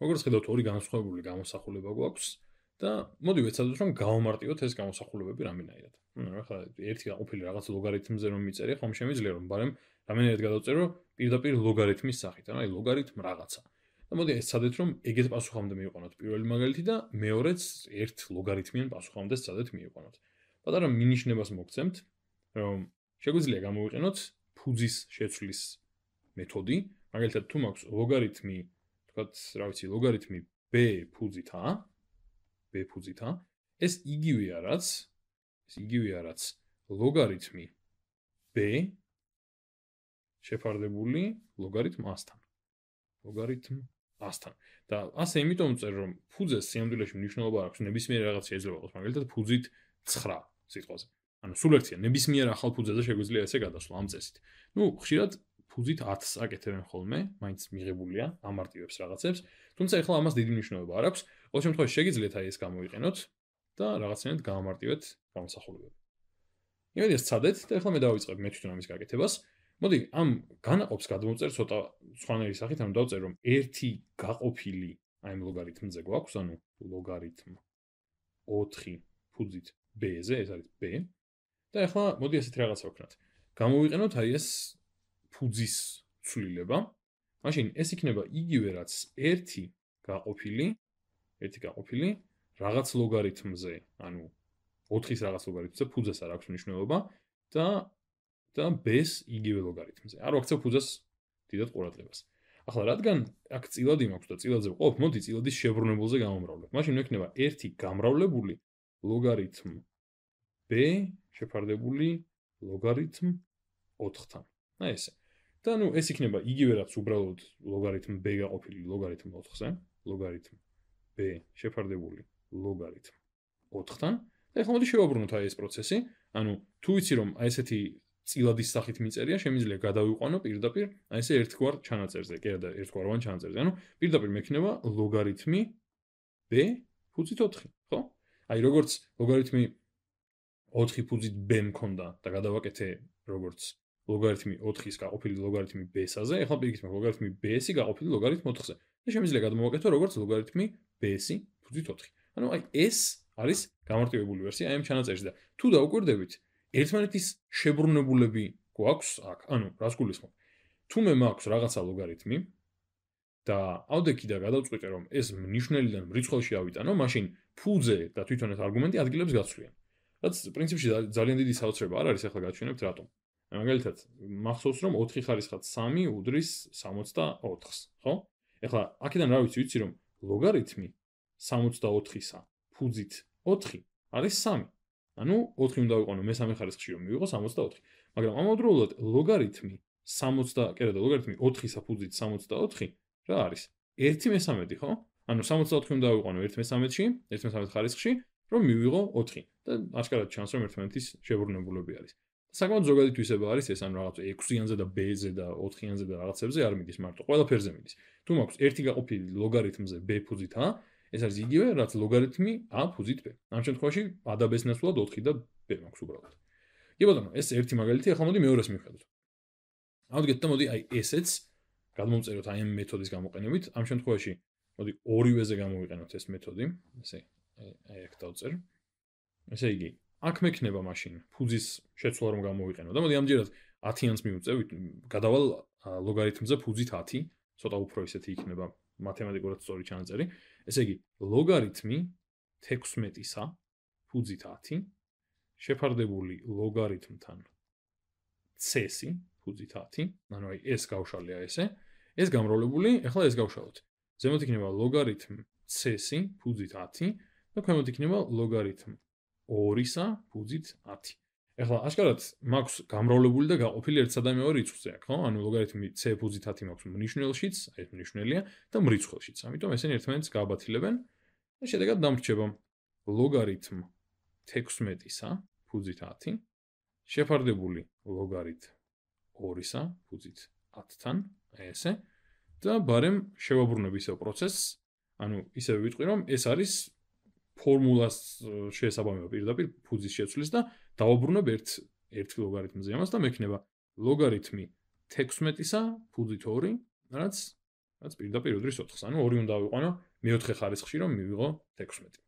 როგორც ხედავთ, ორი განსხვავებული გამოსახულება გვაქვს და მოდი ვეცადოთ რომ გავამარტივოთ ეს გამოსახულებები რამდენად. ახლა ერთი გაყოფილი რაღაც ლოგარითმზე რომ მიწერი, ხომ შემიძლია რომ ბარემ რამდენად გადავწერო პირდაპირ ლოგარითმის სახით, ანუ აი ლოგარითმ რაღაცა. და მოდი ეს ცადეთ რომ ეგეთ პასუხამდე მივიყვანოთ პირველი მაგალითი და მეორეც ერთ ლოგარითმიან პასუხამდე ცადეთ მივიყვანოთ. პატარა მინიშნებას მოგცემთ, რომ შეგვიძლია გამოვიყენოთ ფუძის შეცვლის მეთოდი, მაგალითად თუ მაქვს ლოგარითმი თქვათ, რა ვიცი, ლოგარითმი b ფუძით a, b ფუძით a, ეს იგივეა რაც ლოგარითმი b შეფარდებული ლოგარითმ a-სთან. ლოგარითმ a-სთან. და ასე იმიტომ წერ რომ ფუძეს სიამდვილეში მნიშვნელობა აქვს ნებისმიერ რაღაც შეიძლება იყოს, მაგალითად ფუძით 9 სიტყვაზე. ანუ სულ ერთია, ნებისმიერ ახალ ფუძეზე შეგვიძლია ესე გადასვლა ამ წესით. ნუ ხშირად ფუძით 10-ს აკეთებენ ხოლმე, მაინც მიღებულია, ამარტივებს რაღაცებს, თუმცა ახლა ამას დიდი მნიშვნელობა არ აქვს. ყოველ შემთხვევაში შეგიძლიათ აი ეს გამოვიყენოთ და რაღაცნაირად გაამარტივეთ გამოსახულებები. იმედი ეს ცადეთ და ახლა მე დავიწყებ მე თვითონ ამის გაკეთებას. მოდი ამ განაყოფს გადმოვწერ ცოტა სხვანაირი სახით, ანუ დავწერ რომ ერთი გაყოფილი აი ამ ლოგარითმზე გვაქვს, ანუ ლოგარითმ 4 ფუძით b-ზე, ეს არის b. და ახლა მოდი ესეთი რაღაცა ვქნათ. გამოვიყენოთ აი ეს ფუძის ცვლილება. მაშინ ეს იქნება იგივე რაც ერთი გაყოფილი რაღაც ლოგარითმზე, ანუ 4-ის რაღაც ლოგარითმზე, ფუძეს არ აქვს მნიშვნელობა და b-ს იგივე ლოგარითმზე. არ ვაქცევ ფუძეს დიდად ყურადღებას. ახლა რადგან აქ წილადი მაქვს და წილადზე ვყოფ, მოდი წილადის შებრუნებულზე გამომრავლებ. მაშინ მექნება ერთი გამრავლებული ლოგარითმ b შეფარდებული ლოგარითმ 4-თან. აი ესე. და ნუ ეს იქნება იგივე რაც უბრალოდ ლოგარითმ b გაყოფილი ლოგარითმ 4-ზე, ლოგარითმ b შეფარდებული ლოგარითმ 4-თან. და ახლა მოდი შევაბრუნოთ აი ეს პროცესი. ანუ თუ ვიცი რომ აი ესეთი წილადის სახით მიწერია, შემიძლია გადავიყვანო პირდაპირ აი ესე ერთგვარ ჩანაწერზე, კი არა, ერთგვაროვან ჩანაწერზე. ანუ პირდაპირ მექნება ლოგარითმი b ფუძით 4, ხო? აი როგორც ლოგარითმი 4 ფუძით b მქონდა და გადავაკეთე როგორც ლოგარითმი 4-ის გაყოფილი ლოგარითმი b-საზე, ახლა პირიქით მაქვს ლოგარითმი b-ი გაყოფილი ლოგარითმ 4-ზე. და შემიძლია გადმოვაკეთო როგორც ლოგარითმი b-ი ფუძით 4. ანუ აი ეს არის გამარტივებული ვერსია აი ამ ჩანაწერში და თუ დაუკვირდებით, ერთმანეთის შებრუნებულები გვაქვს აქ. ანუ რას გულისხმობ? თუ მე მაქვს რაღაცა ლოგარითმი და ავდექი და გადავწყვიტე რომ ეს მნიშვნელიდან მრიცხველში ავიტანო, მაშინ ფუძე და თვითონ ეს არგუმენტი ადგილებს გაცვლიან. რაც პრინციპში ძალიან დიდი საოცრება არ არის, ახლა გაჩვენებთ რატომ. მაგალითად, მახსოვს რომ 4 ხარისხად 3 უდრის 64-ს, ხო? ახლა აქედან რა ვიცი რომ ლოგარითმი 64-ისა ფუძით 4 არის 3. ანუ 4 უნდა ვიყვანო მესამე ხარისხში რომ მივიღო 64. მაგრამ ამავდროულად ლოგარითმი 4-ისა ფუძით 64 რა არის? 1/13, ხო? ანუ 64 უნდა ვიყვანო 1/13-ში, 1/13 ხარისხში, რომ მივიღო 4. და აშკარად ჩანს რომ ერთმანეთის შებრუნებულები არის. საკმაოდ ზოგადი თვისება არის ეს, ანუ რაღაც 6-იანზე და b-ზე და 4-იანზე და რაღაცებზე არ მიდის მარტო, ყველაფერზე მიდის. თუ მაქვს ერთი გაყოფილი ლოგარითმზე b ფუძით a, ეს არის იგივე რაც ლოგარითმი a ფუძით b. ამ შემთხვევაში a და b-ს ნაცვლად 4 და b მაქვს უბრალოდ. კი ბატონო, ეს ერთი მაგალითი, ახლა მოდი მეორეს მივხედოთ. ავდგეთ და მოდი აი ესეც გადმოვწეროთ აი ამ მეთოდის გამოყენებით. ამ შემთხვევაში მოდი ორივეზე გამოვიყენოთ ეს მეთოდი. ესე აი აქ დავწერ. ესე იგი, აქ მექნება მაშინ ფუძის შეცვლა რომ გამოვიყენო და მოდი ამჯერად 10-იანს მივუწევ, გადავალ ლოგარითმზე ფუძით 10, ცოტა უფრო ისეთი იქნება მათემატიკურად სწორი ჩანაწერი. ესე იგი, ლოგარითმი 16-ისა ფუძით 10 შეფარდებული ლოგარითმთან c-ი ფუძით 10, ანუ აი ეს გავშალია ესე, ეს გამრავლებული, ახლა ეს გავშალოთ. ზემოთ იქნება ლოგარითმ c-ი ფუძით 10 და ქვემოთ იქნება ლოგარითმ 2-ისა ფუძით 10. ახლა აშკარად მაქვს გამრავლებული და გაყოფილი ერთსა და მეორე რიცხვზე აქ, ხო? ანუ ლოგარითმი c ფუძით 10 მაქვს მნიშვნელშიც, აი ეს მნიშვნელია და მრიცხველშიც. ამიტომ ესენი ერთმანეთს გააბათილებენ და შედეგად დამრჩება ლოგარითმ 16-ისა ფუძით 10 შეფარდებული ლოგარითმ 2-ისა ფუძით 10-თან, აი ესე. და ბარემ შევაბრუნებ ისევ პროცესს, ანუ ისევ ვიტყვი რომ ეს არის ფორმულას შეესაბამება პირდაპირ ფუძის შეცვლის და დავაბრუნებ ერთ ლოგარითმზე ამას და მექნება ლოგარითმი 16-ისა ფუძით 2, რაც რაც პირდაპირ უდრის 4-ს. ანუ 2 უნდა ავიყვანო მეოთხე ხარისხში, რომ მივიღო 16.